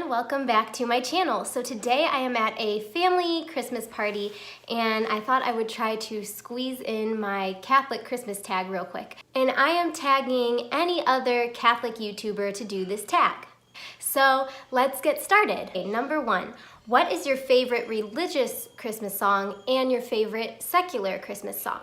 Welcome back to my channel. So today I am at a family Christmas party and I thought I would try to squeeze in my Catholic Christmas tag real quick. And I am tagging any other Catholic YouTuber to do this tag. So let's get started. Okay, number one, what is your favorite religious Christmas song and your favorite secular Christmas song?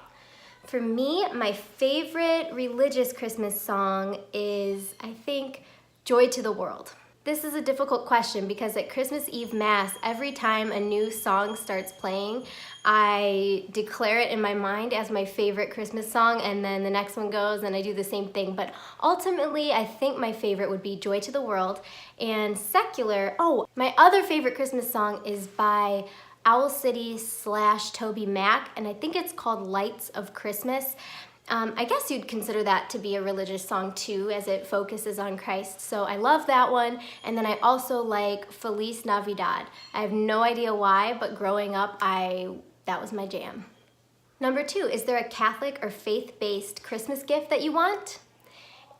For me, my favorite religious Christmas song is, I think, Joy to the World. This is a difficult question because at Christmas Eve Mass, every time a new song starts playing, I declare it in my mind as my favorite Christmas song, and then the next one goes and I do the same thing. But ultimately, I think my favorite would be Joy to the World. And secular, my other favorite Christmas song is by Owl City / Toby Mac, and I think it's called Lights of Christmas. I guess you'd consider that to be a religious song too, as it focuses on Christ. So I love that one. And then I also like Feliz Navidad. I have no idea why, but growing up, that was my jam. Number two, is there a Catholic or faith-based Christmas gift that you want?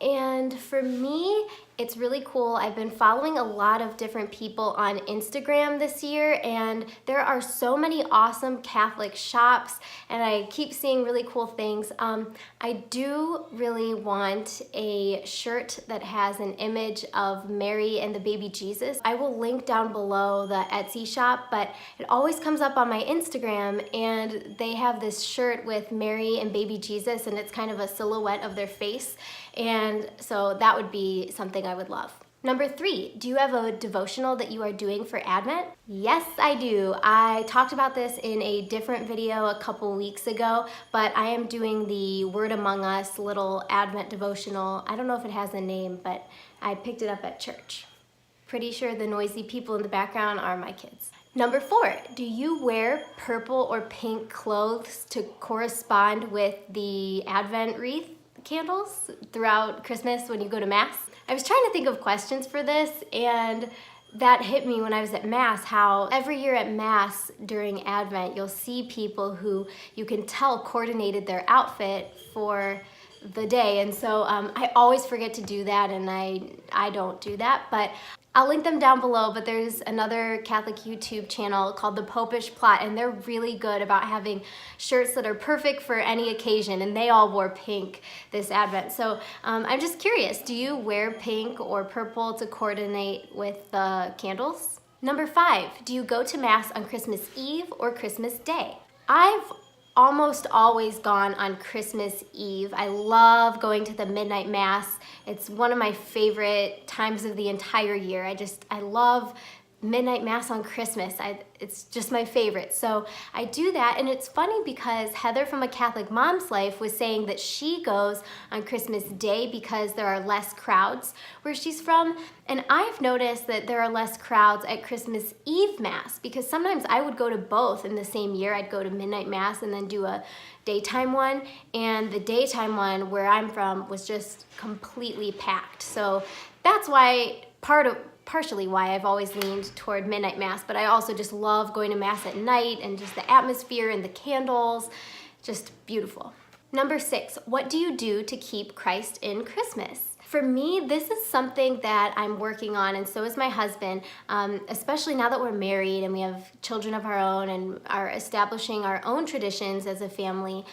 And for me, it's really cool. I've been following a lot of different people on Instagram this year, and there are so many awesome Catholic shops, and I keep seeing really cool things. I do really want a shirt that has an image of Mary and the baby Jesus. I will link down below the Etsy shop, but it always comes up on my Instagram, and they have this shirt with Mary and baby Jesus, and it's kind of a silhouette of their face. And so that would be something I would love. Number three, do you have a devotional that you are doing for Advent? Yes, I do. I talked about this in a different video a couple weeks ago, but I am doing the Word Among Us little Advent devotional. I don't know if it has a name, but I picked it up at church. Pretty sure the noisy people in the background are my kids. Number four, do you wear purple or pink clothes to correspond with the Advent wreath candles throughout Christmas when you go to Mass? I was trying to think of questions for this, and that hit me when I was at Mass, how every year at Mass during Advent, you'll see people who you can tell coordinated their outfit for the day. And so I always forget to do that, and I don't do that, but I'll link them down below. But there's another Catholic YouTube channel called The Popish Plot, and they're really good about having shirts that are perfect for any occasion, and they all wore pink this Advent. So I'm just curious, do you wear pink or purple to coordinate with the candles? Number five, do you go to Mass on Christmas Eve or Christmas Day? I've almost always gone on Christmas Eve. I love going to the midnight Mass. It's one of my favorite times of the entire year. I love midnight Mass on Christmas. It's just my favorite. So I do that, and it's funny because Heather from A Catholic Mom's Life was saying that she goes on Christmas Day because there are less crowds where she's from, and I've noticed that there are less crowds at Christmas Eve Mass because sometimes I would go to both in the same year. I'd go to midnight Mass and then do a daytime one, and the daytime one where I'm from was just completely packed. So that's why partially why I've always leaned toward midnight Mass, but I also just love going to Mass at night and just the atmosphere and the candles, just beautiful. Number six, what do you do to keep Christ in Christmas? For me, this is something that I'm working on, and so is my husband, especially now that we're married and we have children of our own and are establishing our own traditions as a family.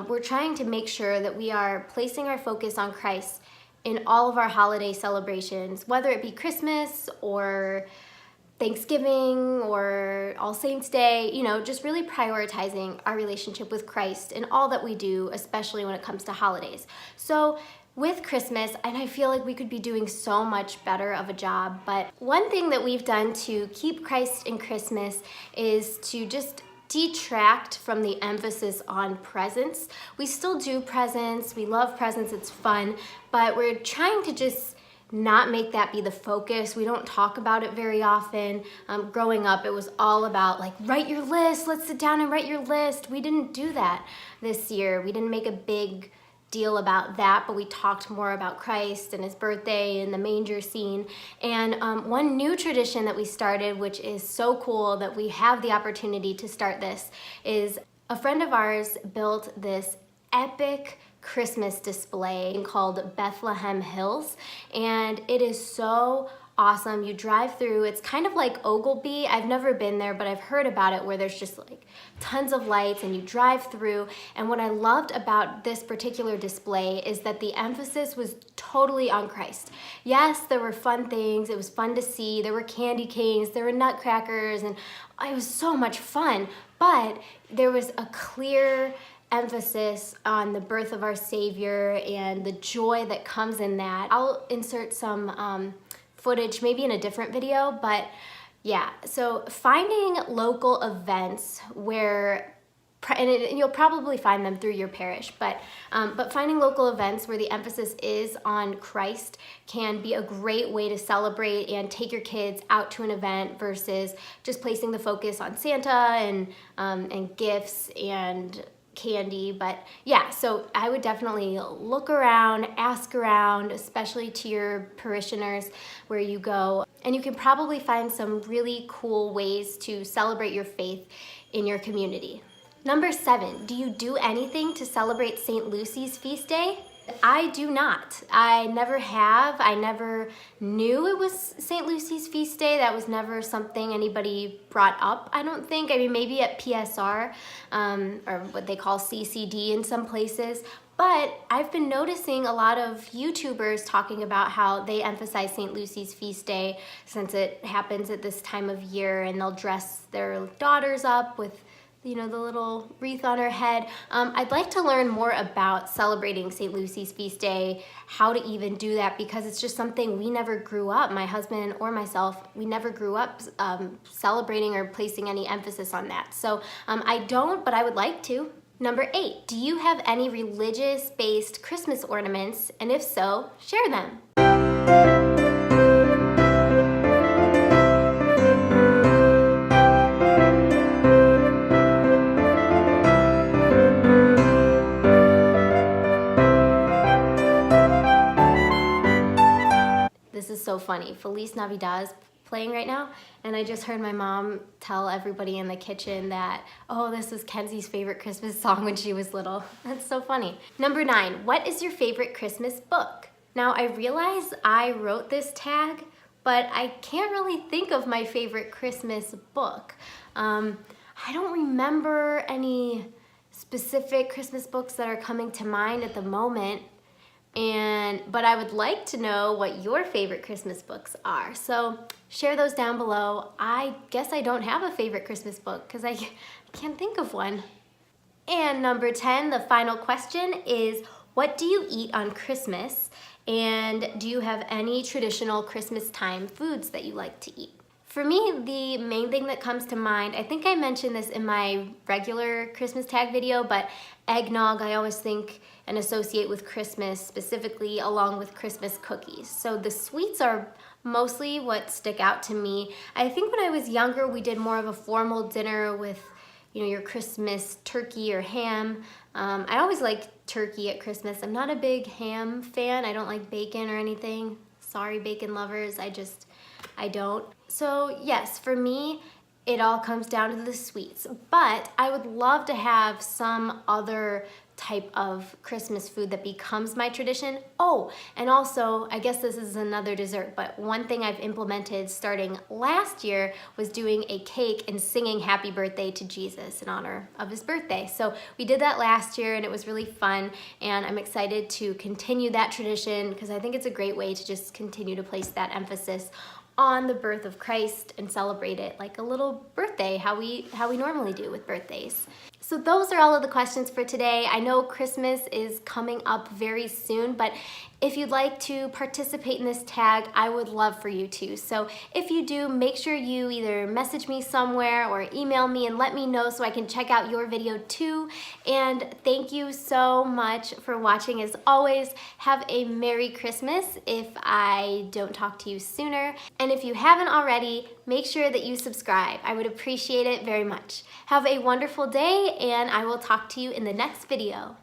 We're trying to make sure that we are placing our focus on Christ in all of our holiday celebrations, whether it be Christmas or Thanksgiving or All Saints Day, just really prioritizing our relationship with Christ in all that we do, especially when it comes to holidays. So with Christmas, and I feel like we could be doing so much better of a job, but one thing that we've done to keep Christ in Christmas is to just detract from the emphasis on presents. We still do presents, we love presents, it's fun, but we're trying to just not make that be the focus. We don't talk about it very often. Growing up, it was all about like, write your list, let's sit down and write your list. We didn't do that this year. We didn't make a big deal about that, but we talked more about Christ and his birthday and the manger scene. And one new tradition that we started, which is so cool that we have the opportunity to start this, is A friend of ours built this epic Christmas display called Bethlehem Hills, and it is so awesome. You drive through, it's kind of like Ogleby. I've never been there, but I've heard about it, where there's just like tons of lights and you drive through. And what I loved about this particular display is that the emphasis was totally on Christ. Yes, there were fun things. It was fun to see. There were candy canes, there were nutcrackers, and it was so much fun. But there was a clear emphasis on the birth of our Savior and the joy that comes in that. I'll insert some footage maybe in a different video, but yeah, so finding local events where, and you'll probably find them through your parish, but finding local events where the emphasis is on Christ can be a great way to celebrate and take your kids out to an event versus just placing the focus on Santa and gifts and candy. But yeah, so I would definitely look around, ask around, especially to your parishioners where you go, and you can probably find some really cool ways to celebrate your faith in your community. Number 7, do you do anything to celebrate St. Lucy's feast day? I do not. I never have. I never knew it was St. Lucy's feast day. That was never something anybody brought up, I don't think. I mean, maybe at PSR, or what they call CCD in some places. But I've been noticing a lot of YouTubers talking about how they emphasize St. Lucy's feast day since it happens at this time of year, and they'll dress their daughters up with, you know, the little wreath on her head. I'd like to learn more about celebrating St. Lucy's feast day, how to even do that, because it's just something we never grew up, my husband or myself, we never grew up celebrating or placing any emphasis on that. So I don't, but I would like to. Number 8, do you have any religious-based Christmas ornaments? And if so, share them. This is so funny. Feliz Navidad is playing right now, and I just heard my mom tell everybody in the kitchen that, oh, this was Kenzie's favorite Christmas song when she was little. That's so funny. Number 9, what is your favorite Christmas book? Now, I realize I wrote this tag, but I can't really think of my favorite Christmas book. I don't remember any specific Christmas books that are coming to mind at the moment. But I would like to know what your favorite Christmas books are. So share those down below. I guess I don't have a favorite Christmas book because I can't think of one. And number 10, the final question is, what do you eat on Christmas? And do you have any traditional Christmas time foods that you like to eat? For me, the main thing that comes to mind, I think I mentioned this in my regular Christmas tag video, but eggnog I always think and associate with Christmas, specifically along with Christmas cookies. So the sweets are mostly what stick out to me. I think when I was younger, we did more of a formal dinner with, you know, your Christmas turkey or ham. I always like turkey at Christmas. I'm not a big ham fan. I don't like bacon or anything. Sorry, bacon lovers. I don't. So yes, for me, it all comes down to the sweets, but I would love to have some other type of Christmas food that becomes my tradition. Oh, and also, I guess this is another dessert, but one thing I've implemented starting last year was doing a cake and singing happy birthday to Jesus in honor of his birthday. So we did that last year and it was really fun, and I'm excited to continue that tradition because I think it's a great way to just continue to place that emphasis on the birth of Christ and celebrate it like a little birthday, how we normally do with birthdays. So those are all of the questions for today. I know Christmas is coming up very soon, but if you'd like to participate in this tag, I would love for you to. So if you do, make sure you either message me somewhere or email me and let me know so I can check out your video too. And thank you so much for watching. As always, have a Merry Christmas if I don't talk to you sooner. And if you haven't already, make sure that you subscribe. I would appreciate it very much. Have a wonderful day, and I will talk to you in the next video.